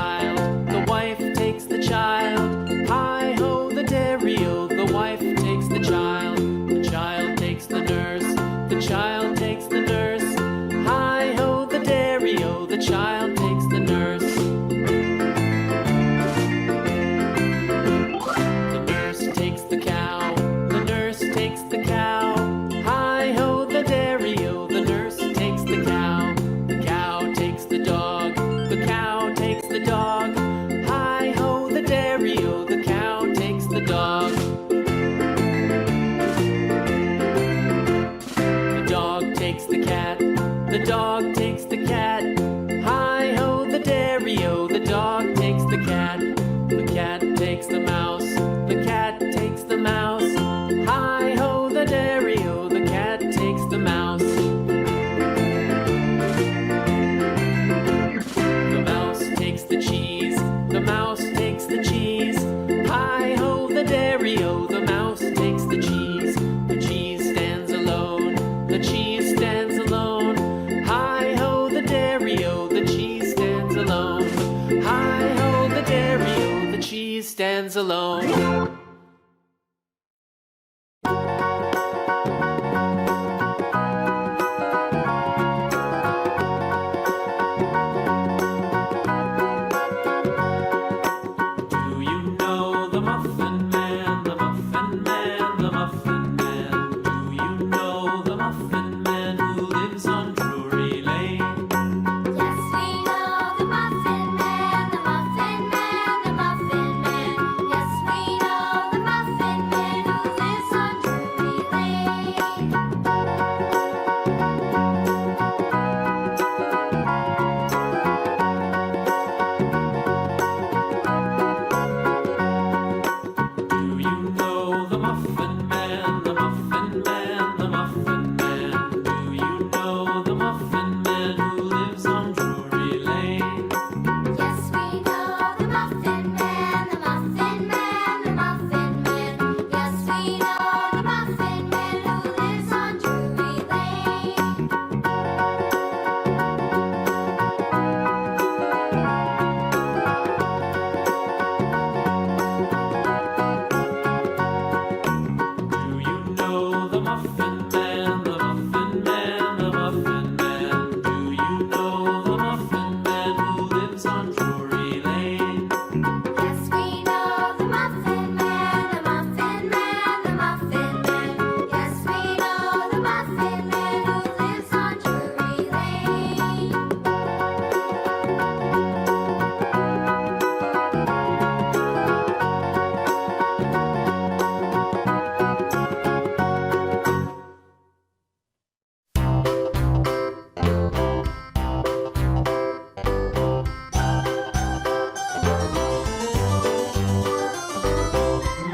child, the wife takes the child. Hi-ho, the dairy-o, the wife takes the child takes the nurse, the child takes the nurse. Hi-ho, the dairy-o, the child takes the nurse. The nurse takes the cow, the nurse takes the cow. Hi-ho, the dairy-o, the nurse takes the cow. The cow takes the dog, the cow takes the dog. Hi-ho, the dairy-o, the cow takes the dog. The dog takes the cat, the dog takes the cat. Hi-ho, the dairy-o, the dog takes the cat. The cat takes the mouse, the cat takes the mouse. Hi-ho, the dairy-o, the cat takes the mouse. The mouse takes the cheese, the mouse takes the cheese. Hi-ho, the dairy-o, the mouse takes the cheese. The cheese stands alone, the cheese stands alone. Hi-ho, the dairy-o, the cheese stands alone. Hi-ho, the dairy-o, the cheese stands alone.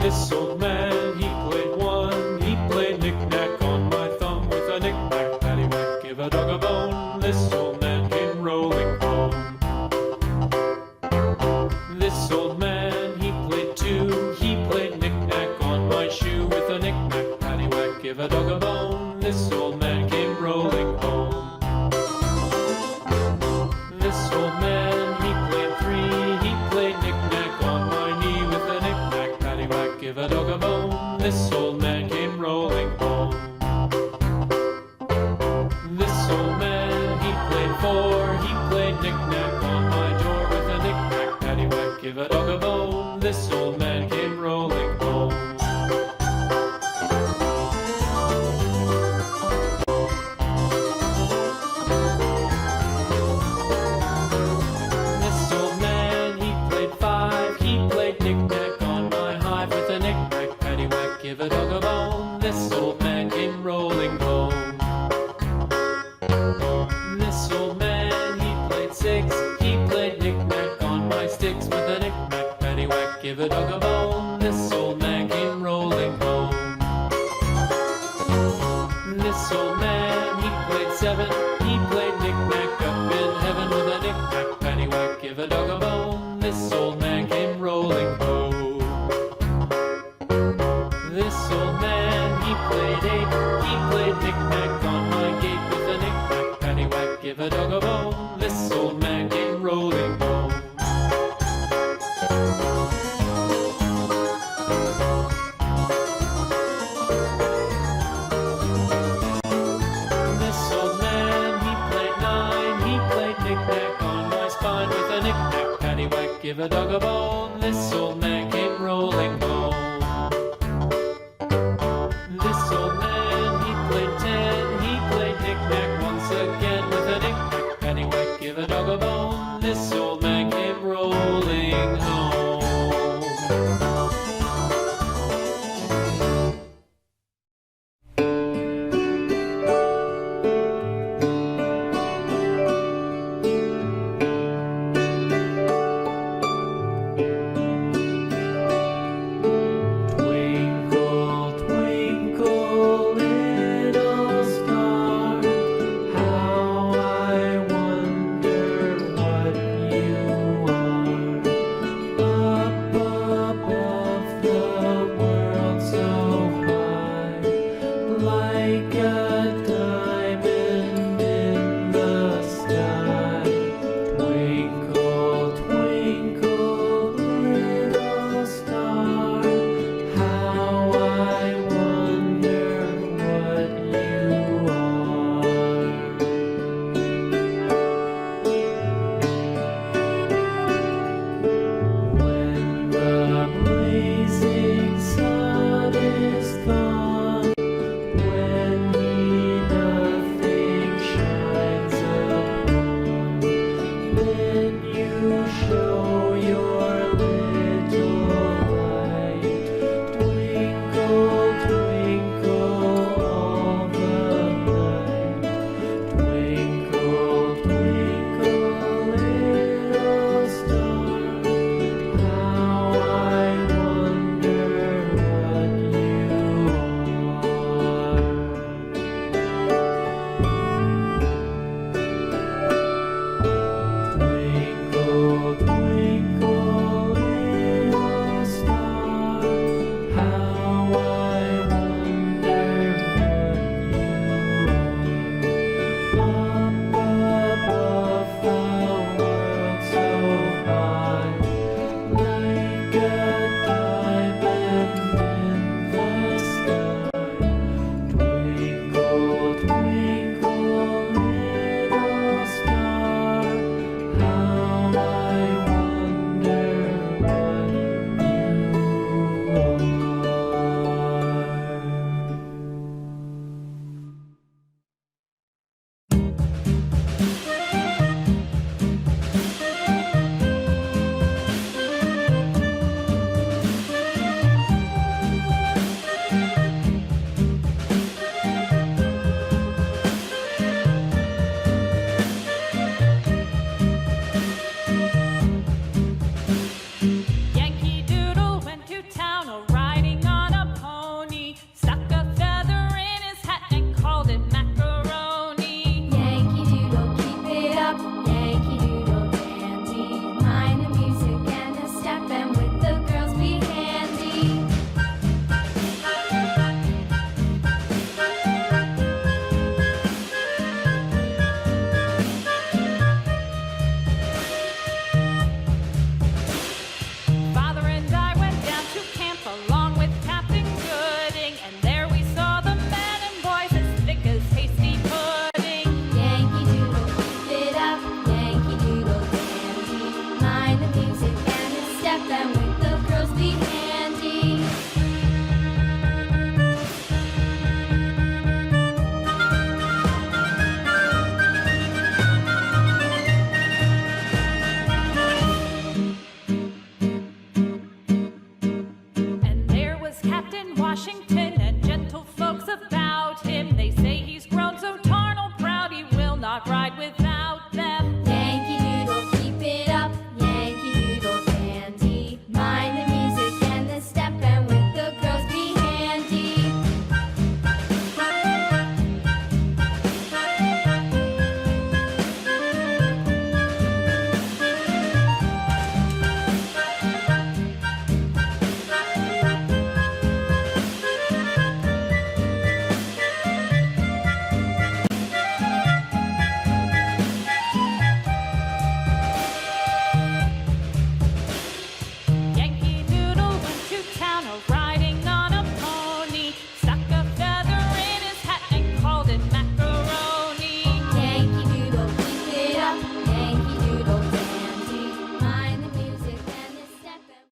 This old man, he played one. He played knick-knack on my thumb with a knick-knack, paddywhack, give a dog a bone. This old man came rolling home. This old man, he played two. He played knick-knack on my shoe with a knick-knack, paddywhack, give a dog a bone. This old man came rolling home. This old man, he played three. He played knick-knack on my knee with a knick-knack, paddywhack, give a dog a bone. This old man came rolling home. This old man, he played four. He played knick-knack on my door with a knick-knack, paddywhack, give a dog a bone. This old man came rolling home. This old man, he played five. He played knick-knack on my hive with a knick-knack, paddywhack, give a dog a bone. This old man came rolling home. This old man, he played six. He played knick-knack on my sticks with a knick-knack, paddywhack, give a dog a bone. This old man came rolling home. This old man, he played seven. He played knick-knack up in heaven with a knick-knack, paddywhack, give a dog a bone. This old man came rolling home. This old man, he played eight. He played knick-knack on my gate with a knick-knack, paddywhack, give a dog a bone. This old man came rolling home. give a dog a bone. This old man came rolling home. This old man, he played 10, he played knick-knack once again with a knick-knack, paddywhack, give a dog a bone. This old